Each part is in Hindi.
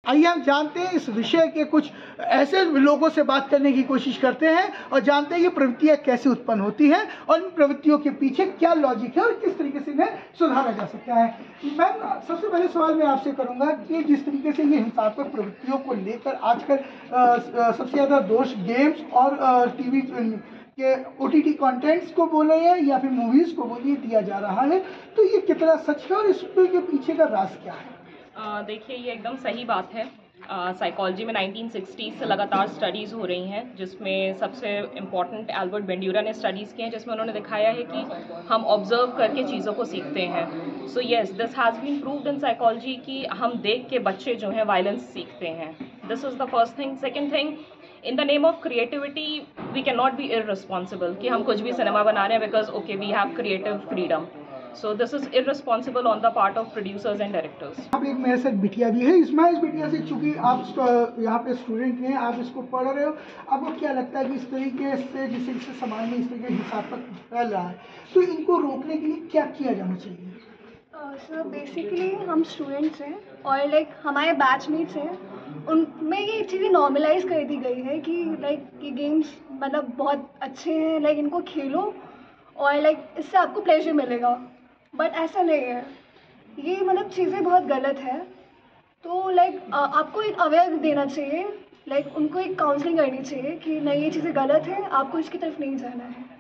आइए हम जानते हैं इस विषय के कुछ ऐसे लोगों से बात करने की कोशिश करते हैं और जानते हैं ये प्रवृत्तियाँ कैसे उत्पन्न होती हैं और इन प्रवृत्तियों के पीछे क्या लॉजिक है और किस तरीके से इन्हें सुधारा जा सकता है। मैम, सबसे पहले सवाल मैं आपसे करूंगा कि जिस तरीके से ये हिंसात्मक प्रवृत्तियों को लेकर आजकल सबसे ज़्यादा दोष गेम्स और टीवी के OTT कंटेंट्स को बोले या फिर मूवीज़ को बोलिए दिया जा रहा है, तो ये कितना सच है और इसके पीछे का राज क्या है? देखिए, ये एकदम सही बात है। साइकोलॉजी में 1960s से लगातार स्टडीज़ हो रही हैं, जिसमें सबसे इम्पॉर्टेंट एल्बर्ट बेंड्यूरा ने स्टडीज़ की हैं, जिसमें उन्होंने दिखाया है कि हम ऑब्जर्व करके चीज़ों को सीखते हैं। So yes, this has been proved in psychology कि हम देख के बच्चे जो हैं वायलेंस सीखते हैं। This is the first thing. Second thing, in the name of creativity we can not be irresponsible कि हम कुछ भी सिनेमा बना रहे हैं because okay we have creative freedom. So this is irresponsible on the part of producers and directors. आप एक मेरे साथ बिटिया भी है, इस्माइल बिटिया से, चूंकि आप यहाँ पे स्टूडेंट हैं, आप इसको पढ़ रहे हो, आपको क्या लगता है कि इस तरीके से जिस तरीके से समाज में इस तरीके हिंसात्मक फैल रहा है, तो इनको रोकने के लिए क्या किया जाना चाहिए? सर बेसिकली हम स्टूडेंट्स हैं और लाइक हमारे बैचमेट्स हैं, उनमें ये चीज़ें नॉर्मलाइज कर दी गई है कि लाइक ये गेम्स मतलब बहुत अच्छे हैं, लाइक इनको खेलो और लाइक इससे आपको प्लेजर मिलेगा, बट ऐसा नहीं है। ये मतलब चीज़ें बहुत गलत है, तो लाइक आपको एक अवेयर देना चाहिए, लाइक उनको एक काउंसलिंग करनी चाहिए कि नहीं ये चीज़ें गलत है, आपको इसकी तरफ नहीं जाना है।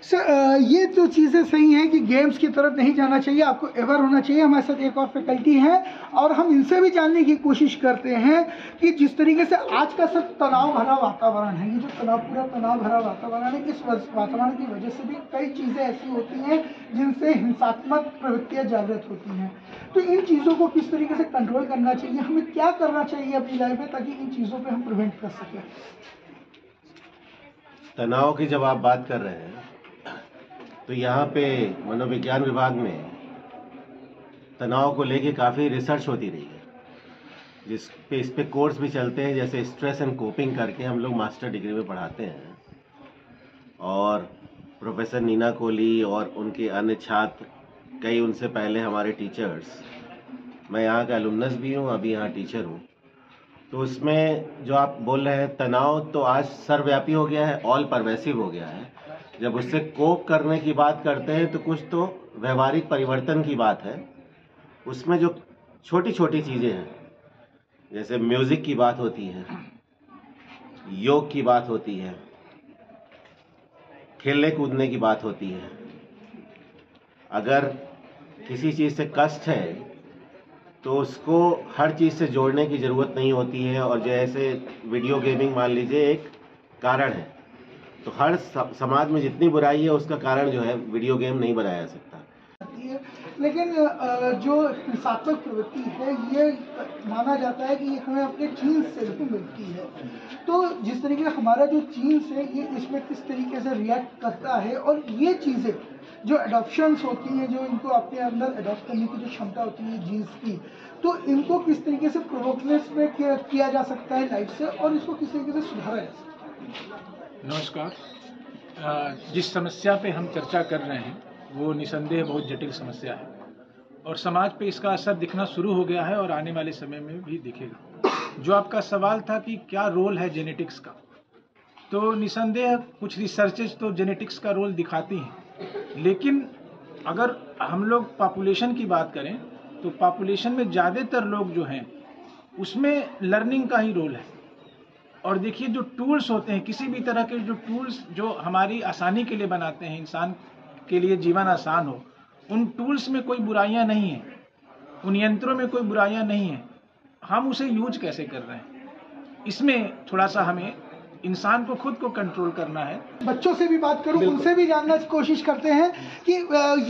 सर, ये जो चीज़ें सही हैं कि गेम्स की तरफ नहीं जाना चाहिए, आपको अवेयर होना चाहिए। हमारे साथ एक और फैकल्टी हैं और हम इनसे भी जानने की कोशिश करते हैं कि जिस तरीके से आज का सब तनाव भरा वातावरण है, ये जो पूरा तनाव भरा वातावरण है, इस वातावरण की वजह से भी कई चीज़ें ऐसी होती हैं जिनसे हिंसात्मक प्रवृत्तियाँ जागृत होती हैं। तो इन चीज़ों को किस तरीके से कंट्रोल करना चाहिए, हमें क्या करना चाहिए अपनी लाइफ में ताकि इन चीज़ों पर हम प्रिवेंट कर सकें? तनाव की जब आप बात कर रहे हैं तो यहाँ पे मनोविज्ञान विभाग में तनाव को लेके काफ़ी रिसर्च होती रही है, इस पे कोर्स भी चलते हैं, जैसे स्ट्रेस एंड कोपिंग करके हम लोग मास्टर डिग्री में पढ़ाते हैं। और प्रोफेसर नीना कोहली और उनके अन्य छात्र, कई उनसे पहले हमारे टीचर्स, मैं यहाँ का एलुमनस भी हूँ, अभी यहाँ टीचर हूँ। तो उसमें जो आप बोल रहे हैं तनाव, तो आज सर्वव्यापी हो गया है, ऑल परवेसिव हो गया है। जब उससे कोप करने की बात करते हैं तो कुछ तो व्यवहारिक परिवर्तन की बात है। उसमें जो छोटी छोटी चीज़ें हैं, जैसे म्यूज़िक की बात होती है, योग की बात होती है, खेलने कूदने की बात होती है। अगर किसी चीज़ से कष्ट है तो उसको हर चीज़ से जोड़ने की ज़रूरत नहीं होती है। और जैसे वीडियो गेमिंग मान लीजिए एक कारण है, तो हर समाज में जितनी बुराई है उसका कारण जो है वीडियो गेम नहीं बनाया जा सकता। लेकिन जो हिंसात्मक प्रवृत्ति है ये माना जाता है कि हमें अपने जीन्स से भी मिलती है। तो जिस तरीके से हमारा जो जीन्स है ये इसमें किस तरीके से रिएक्ट करता है, और ये चीज़ें जो एडॉप्शंस होती हैं, जो इनको अपने अंदर एडॉप्ट करने की जो क्षमता होती है जीन्स की, तो इनको किस तरीके से प्रोवोकनेस में किया जा सकता है लाइफ से, और इसको किस तरीके से सुधारा जा सकता है? नमस्कार। जिस समस्या पे हम चर्चा कर रहे हैं वो निसंदेह बहुत जटिल समस्या है और समाज पे इसका असर दिखना शुरू हो गया है और आने वाले समय में भी दिखेगा। जो आपका सवाल था कि क्या रोल है जेनेटिक्स का, तो निसंदेह कुछ रिसर्चेज तो जेनेटिक्स का रोल दिखाती हैं, लेकिन अगर हम लोग पॉपुलेशन की बात करें तो पॉपुलेशन में ज़्यादातर लोग जो हैं उसमें लर्निंग का ही रोल है। और देखिए जो टूल्स होते हैं, किसी भी तरह के जो टूल्स जो हमारी आसानी के लिए बनाते हैं, इंसान के लिए जीवन आसान हो, उन टूल्स में कोई बुराइयां नहीं है, उन यंत्रों में कोई बुराइयां नहीं है। हम उसे यूज कैसे कर रहे हैं, इसमें थोड़ा सा हमें इंसान को खुद को कंट्रोल करना है। बच्चों से भी बात करूं, उनसे भी जानना की कोशिश करते हैं कि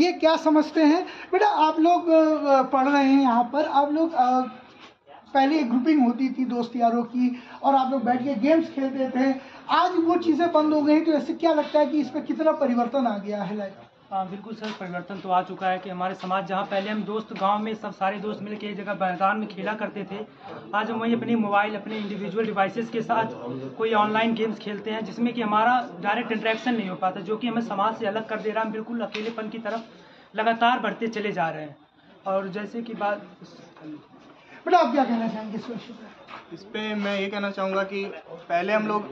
ये क्या समझते हैं। बेटा, आप लोग पढ़ रहे हैं यहाँ पर, आप लोग पहले एक ग्रुपिंग होती थी दोस्त यारों की और आप लोग बैठ के गेम्स खेलते थे, आज वो चीज़ें बंद हो गई, तो ऐसे क्या लगता है कि इसमें कितना परिवर्तन आ गया है लाइफ? हाँ बिल्कुल सर, परिवर्तन तो आ चुका है कि हमारे समाज, जहाँ पहले हम दोस्त गांव में सब सारे दोस्त मिलकर एक जगह मैदान में खेला करते थे, आज हम वही अपने मोबाइल, अपने इंडिविजुअल डिवाइसेस के साथ कोई ऑनलाइन गेम्स खेलते हैं, जिसमें कि हमारा डायरेक्ट इंटरेक्शन नहीं हो पाता, जो कि हमें समाज से अलग कर दे रहा है। हम बिल्कुल अकेलेपन की तरफ लगातार बढ़ते चले जा रहे हैं। और जैसे कि बात बेटा आप क्या कहना चाहेंगे इस विषय पर? इस पे मैं ये कहना चाहूँगा कि पहले हम लोग,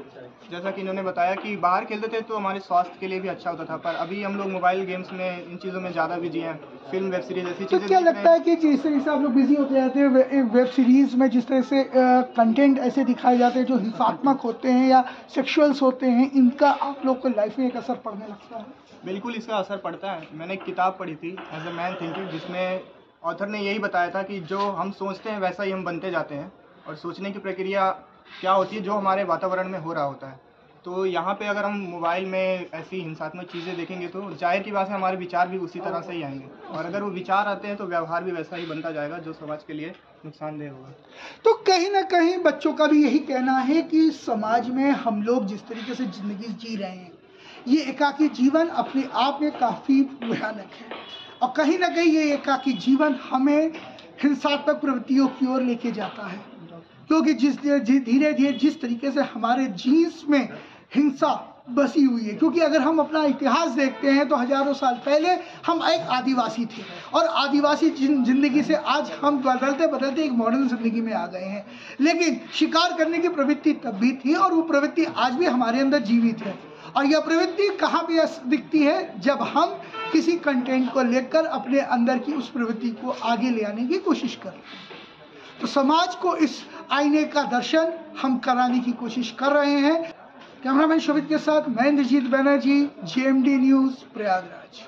जैसा कि इन्होंने बताया, कि बाहर खेलते थे तो हमारे स्वास्थ्य के लिए भी अच्छा होता था, पर अभी हम लोग मोबाइल गेम्स में इन चीज़ों में ज़्यादा बिजी हैं, फिल्म वेब सीरीज ऐसी तो चीज़ें क्या देख रहे लगता है कि जिस तरह से आप लोग बिजी होते जाते हैं वेब सीरीज में, जिस तरह से कंटेंट ऐसे दिखाए जाते हैं जो हिंसात्मक होते हैं या सेक्सुअल्स होते हैं, इनका आप लोग को लाइफ में एक असर पड़ने लगता है? बिल्कुल इसका असर पड़ता है। मैंने एक किताब पढ़ी थी एज अ मैन थिंकिंग, जिसमें ऑथर ने यही बताया था कि जो हम सोचते हैं वैसा ही हम बनते जाते हैं, और सोचने की प्रक्रिया क्या होती है जो हमारे वातावरण में हो रहा होता है। तो यहाँ पे अगर हम मोबाइल में ऐसी हिंसात्मक चीज़ें देखेंगे तो जाहिर की बात है हमारे विचार भी उसी तरह से ही आएंगे, और अगर वो विचार आते हैं तो व्यवहार भी वैसा ही बनता जाएगा जो समाज के लिए नुकसानदेह होगा। तो कहीं ना कहीं बच्चों का भी यही कहना है कि समाज में हम लोग जिस तरीके से ज़िंदगी जी रहे हैं, ये एकाकी जीवन अपने आप में काफ़ी भयानक है, और कहीं ना कहीं ये एकाकी जीवन हमें हिंसात्मक प्रवृत्तियों की ओर लेके जाता है, क्योंकि धीरे धीरे जिस तरीके से हमारे जीन्स में हिंसा बसी हुई है। क्योंकि अगर हम अपना इतिहास देखते हैं तो हजारों साल पहले हम एक आदिवासी थे, और आदिवासी जिंदगी से आज हम बदलते बदलते एक मॉडर्न जिंदगी में आ गए हैं। लेकिन शिकार करने की प्रवृत्ति तब भी थी, और वो प्रवृत्ति आज भी हमारे अंदर जीवित है। और यह प्रवृत्ति कहाँ पे दिखती है? जब हम किसी कंटेंट को लेकर अपने अंदर की उस प्रवृत्ति को आगे ले आने की कोशिश करते हैं। तो समाज को इस आईने का दर्शन हम कराने की कोशिश कर रहे हैं। कैमरामैन शोभित के साथ मैं इंद्रजीत बनर्जी, GMD न्यूज़, प्रयागराज।